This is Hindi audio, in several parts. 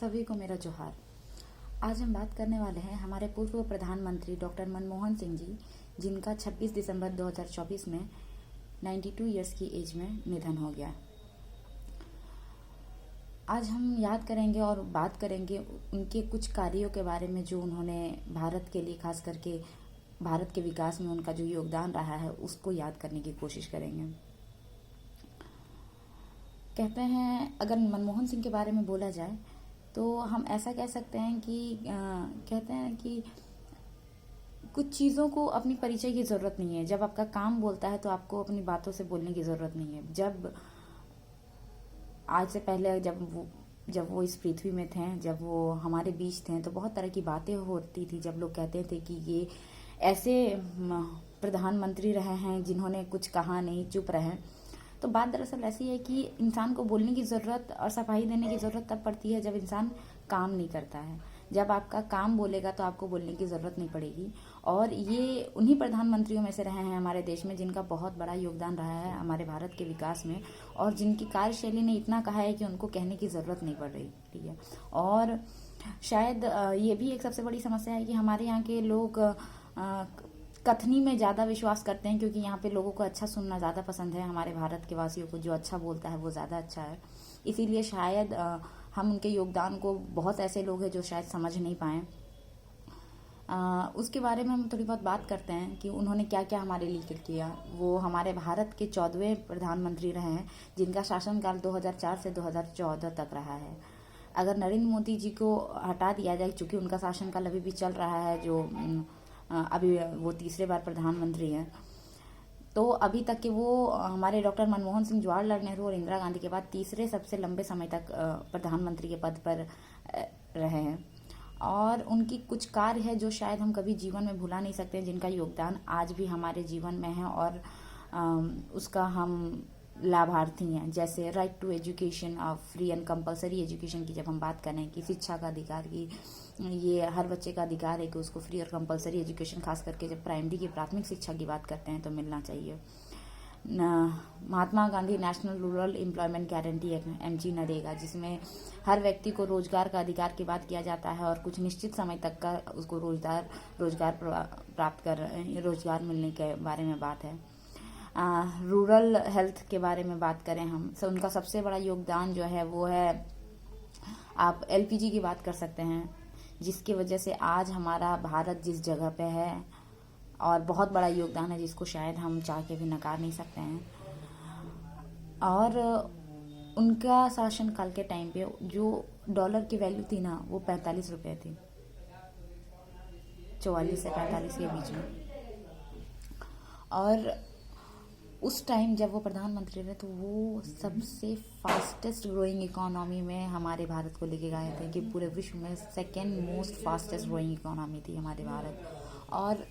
सभी को मेरा जोहार। आज हम बात करने वाले हैं हमारे पूर्व प्रधानमंत्री डॉक्टर मनमोहन सिंह जी, जिनका 26 दिसंबर 2024 में 92 इयर्स की एज में निधन हो गया। आज हम याद करेंगे और बात करेंगे उनके कुछ कार्यों के बारे में जो उन्होंने भारत के लिए, खास करके भारत के विकास में उनका जो योगदान रहा है उसको याद करने की कोशिश करेंगे। कहते हैं, अगर मनमोहन सिंह के बारे में बोला जाए तो हम ऐसा कह सकते हैं कि कहते हैं कि कुछ चीज़ों को अपनी परिचय की ज़रूरत नहीं है। जब आपका काम बोलता है तो आपको अपनी बातों से बोलने की ज़रूरत नहीं है। जब आज से पहले जब वो इस पृथ्वी में थे, जब वो हमारे बीच थे, तो बहुत तरह की बातें होती थी। जब लोग कहते थे कि ये ऐसे प्रधानमंत्री रहे हैं जिन्होंने कुछ कहा नहीं, चुप रहे। तो बात दरअसल ऐसी है कि इंसान को बोलने की ज़रूरत और सफाई देने की ज़रूरत तब पड़ती है जब इंसान काम नहीं करता है। जब आपका काम बोलेगा तो आपको बोलने की ज़रूरत नहीं पड़ेगी। और ये उन्हीं प्रधानमंत्रियों में से रहे हैं हमारे देश में जिनका बहुत बड़ा योगदान रहा है हमारे भारत के विकास में, और जिनकी कार्यशैली ने इतना कहा है कि उनको कहने की ज़रूरत नहीं पड़ रही। ठीक है। और शायद ये भी एक सबसे बड़ी समस्या है कि हमारे यहाँ के लोग कथनी में ज़्यादा विश्वास करते हैं, क्योंकि यहाँ पे लोगों को अच्छा सुनना ज़्यादा पसंद है। हमारे भारत के वासियों को जो अच्छा बोलता है वो ज़्यादा अच्छा है। इसीलिए शायद हम उनके योगदान को, बहुत ऐसे लोग हैं जो शायद समझ नहीं पाए। उसके बारे में हम थोड़ी बहुत बात करते हैं कि उन्होंने क्या क्या हमारे लिए किया। वो हमारे भारत के 14वें प्रधानमंत्री रहे हैं जिनका शासनकाल 2004 से 2014 तक रहा है। अगर नरेंद्र मोदी जी को हटा दिया जाए, चूँकि उनका शासनकाल अभी भी चल रहा है, जो अभी वो तीसरे बार प्रधानमंत्री हैं, तो अभी तक के वो हमारे डॉक्टर मनमोहन सिंह, जवाहरलाल नेहरू और इंदिरा गांधी के बाद तीसरे सबसे लंबे समय तक प्रधानमंत्री के पद पर रहे हैं। और उनकी कुछ कार्य है जो शायद हम कभी जीवन में भुला नहीं सकते, जिनका योगदान आज भी हमारे जीवन में है और उसका हम लाभार्थी हैं। जैसे right to education, free and compulsory education की जब हम बात करें कि शिक्षा का अधिकार की, ये हर बच्चे का अधिकार है कि उसको फ्री और कंपलसरी एजुकेशन, खास करके जब प्राइमरी की प्राथमिक शिक्षा की बात करते हैं तो मिलना चाहिए। Mahatma Gandhi national rural employment guarantee act MG NREGA, जिसमें हर व्यक्ति को रोजगार का अधिकार की बात किया जाता है और कुछ निश्चित समय तक का उसको रोजगार प्राप्त कर रोजगार मिलने के बारे में बात है। रूरल हेल्थ के बारे में बात करें हम, तो उनका सबसे बड़ा योगदान जो है वो है, आप LPG की बात कर सकते हैं, जिसकी वजह से आज हमारा भारत जिस जगह पे है, और बहुत बड़ा योगदान है जिसको शायद हम चाह के भी नकार नहीं सकते हैं। और उनका शासनकाल के टाइम पे जो डॉलर की वैल्यू थी ना, वो 45 रुपये थी, 44 से 45 के बीच में। और उस टाइम जब वो प्रधानमंत्री थे तो वो सबसे फास्टेस्ट ग्रोइंग इकोनॉमी में हमारे भारत को लेके गए थे, कि पूरे विश्व में second most fastest growing economy थी हमारे भारत। और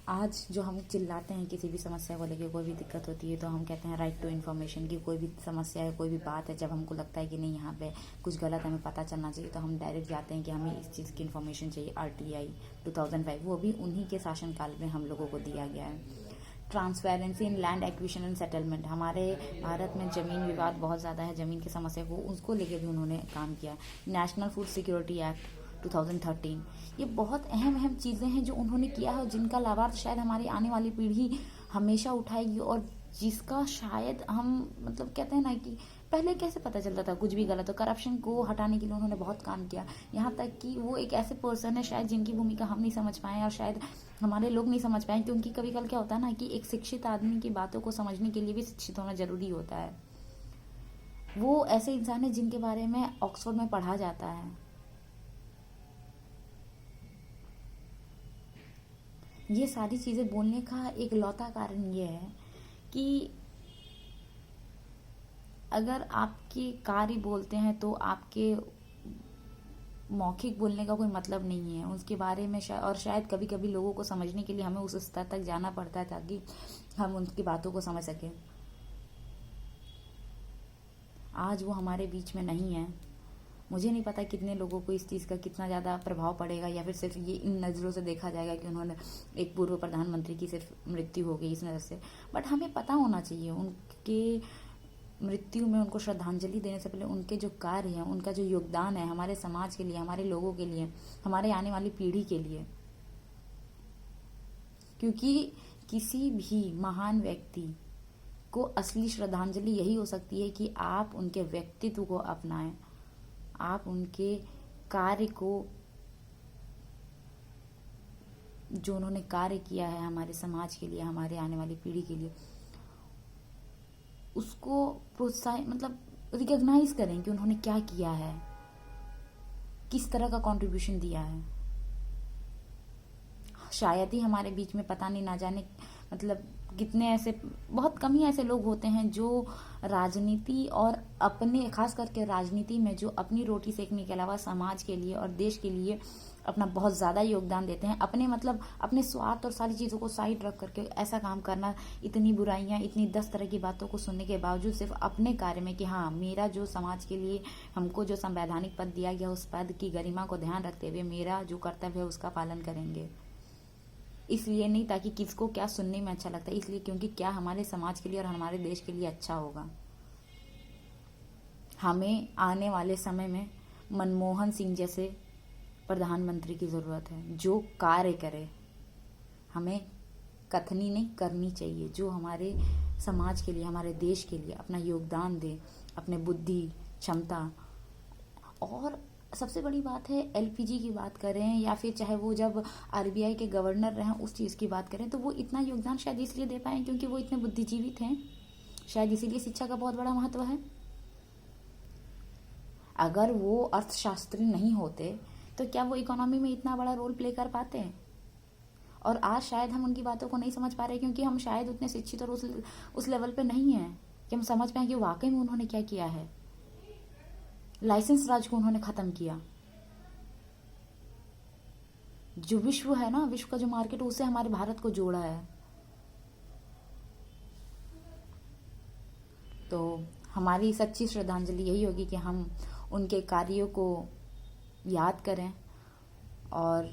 आज जो हम चिल्लाते हैं किसी भी समस्या को लेके, कोई भी दिक्कत होती है तो हम कहते हैं राइट टू इन्फॉर्मेशन, की कोई भी समस्या है, कोई भी बात है, जब हमको लगता है कि नहीं यहाँ पे कुछ गलत हमें पता चलना चाहिए, तो हम डायरेक्ट जाते हैं कि हमें इस चीज़ की इन्फॉर्मेशन चाहिए। RTI 2005 वो भी उन्हीं के शासनकाल में हम लोगों को दिया गया है। Transparency in land acquisition and settlement, हमारे भारत में ज़मीन विवाद बहुत ज़्यादा है, ज़मीन की समस्या को, उसको लेके भी उन्होंने काम किया। नेशनल फूड सिक्योरिटी एक्ट 2013, ये बहुत अहम चीज़ें हैं जो उन्होंने किया है, जिनका लाभार्थ शायद हमारी आने वाली पीढ़ी हमेशा उठाएगी, और जिसका शायद हम कहते हैं ना कि पहले कैसे पता चलता था कुछ भी गलत हो। करप्शन को हटाने के लिए उन्होंने बहुत काम किया, यहाँ तक कि वो एक ऐसे पर्सन है शायद जिनकी भूमिका हम नहीं समझ पाए और शायद हमारे लोग नहीं समझ पाए, क्योंकि कभी कल क्या होता है ना कि एक शिक्षित आदमी की बातों को समझने के लिए भी शिक्षित होना जरूरी होता है। वो ऐसे इंसान है जिनके बारे में ऑक्सफोर्ड में पढ़ा जाता है। ये सारी चीज़ें बोलने का एक लौता कारण ये है कि अगर आपके कार्य बोलते हैं तो आपके मौखिक बोलने का कोई मतलब नहीं है उसके बारे में। और शायद कभी कभी लोगों को समझने के लिए हमें उस स्तर तक जाना पड़ता है ताकि हम उनकी बातों को समझ सकें। आज वो हमारे बीच में नहीं है। मुझे नहीं पता कितने लोगों को इस चीज़ का कितना ज़्यादा प्रभाव पड़ेगा, या फिर सिर्फ ये इन नज़रों से देखा जाएगा कि उन्होंने एक पूर्व प्रधानमंत्री की सिर्फ मृत्यु हो गई इस नज़र से। बट हमें पता होना चाहिए उनके मृत्यु में उनको श्रद्धांजलि देने से पहले उनके जो कार्य हैं, उनका जो योगदान है हमारे समाज के लिए, हमारे लोगों के लिए, हमारे आने वाली पीढ़ी के लिए, क्योंकि किसी भी महान व्यक्ति को असली श्रद्धांजलि यही हो सकती है कि आप उनके व्यक्तित्व को अपनाएं, आप उनके कार्य को, जो उन्होंने कार्य किया है हमारे समाज के लिए, हमारे आने वाली पीढ़ी के लिए, उसको प्रोत्साहित मतलब रिकॉग्नाइज करें कि उन्होंने क्या किया है, किस तरह का कंट्रीब्यूशन दिया है। शायद ही हमारे बीच में, पता नहीं, ना जाने मतलब कितने ऐसे, बहुत कम ही ऐसे लोग होते हैं जो राजनीति और अपने, खास करके राजनीति में, जो अपनी रोटी सेकने के अलावा समाज के लिए और देश के लिए अपना बहुत ज़्यादा योगदान देते हैं। अपने मतलब अपने स्वार्थ और सारी चीज़ों को साइड रख करके ऐसा काम करना, इतनी बुराइयां, इतनी 10 तरह की बातों को सुनने के बावजूद सिर्फ अपने कार्य में कि हाँ, मेरा जो समाज के लिए हमको जो संवैधानिक पद दिया गया, उस पद की गरिमा को ध्यान रखते हुए मेरा जो कर्तव्य है उसका पालन करेंगे। इसलिए नहीं ताकि किसको क्या सुनने में अच्छा लगता है, इसलिए क्योंकि क्या हमारे समाज के लिए और हमारे देश के लिए अच्छा होगा। हमें आने वाले समय में मनमोहन सिंह जैसे प्रधानमंत्री की ज़रूरत है, जो कार्य करे। हमें कथनी नहीं करनी चाहिए, जो हमारे समाज के लिए, हमारे देश के लिए अपना योगदान दे, अपने बुद्धि, क्षमता। और सबसे बड़ी बात है, एलपीजी की बात करें या फिर चाहे वो जब आरबीआई के गवर्नर रहे उस चीज़ की बात करें, तो वो इतना योगदान शायद इसलिए दे पाए क्योंकि वो इतने बुद्धिजीवी थे। शायद इसीलिए शिक्षा का बहुत बड़ा महत्व है। अगर वो अर्थशास्त्री नहीं होते तो क्या वो इकोनॉमी में इतना बड़ा रोल प्ले कर पाते? और आज शायद हम उनकी बातों को नहीं समझ पा रहे क्योंकि हम शायद उतने शिक्षित और उस लेवल पे नहीं हैं कि हम समझ पाए कि वाकई में उन्होंने क्या किया है। लाइसेंस राज को उन्होंने खत्म किया। जो विश्व है ना, विश्व का जो मार्केट, उससे हमारे भारत को जोड़ा है। तो हमारी सच्ची श्रद्धांजलि यही होगी कि हम उनके कार्यों को याद करें और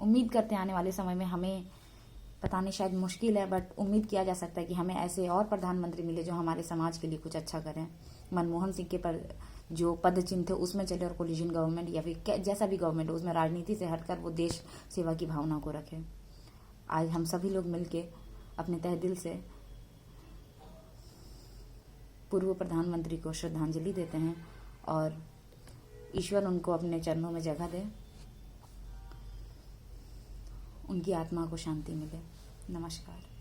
उम्मीद करते हैं आने वाले समय में हमें, पता नहीं शायद मुश्किल है, बट उम्मीद किया जा सकता है कि हमें ऐसे और प्रधानमंत्री मिले जो हमारे समाज के लिए कुछ अच्छा करें। मनमोहन सिंह के पर जो पद चिन्ह थे उसमें चले और कोलिजन गवर्नमेंट या फिर जैसा भी गवर्नमेंट हो उसमें राजनीति से हटकर वो देश सेवा की भावना को रखे। आज हम सभी लोग मिलके अपने तहे दिल से पूर्व प्रधानमंत्री को श्रद्धांजलि देते हैं और ईश्वर उनको अपने चरणों में जगह दे, उनकी आत्मा को शांति मिले। नमस्कार।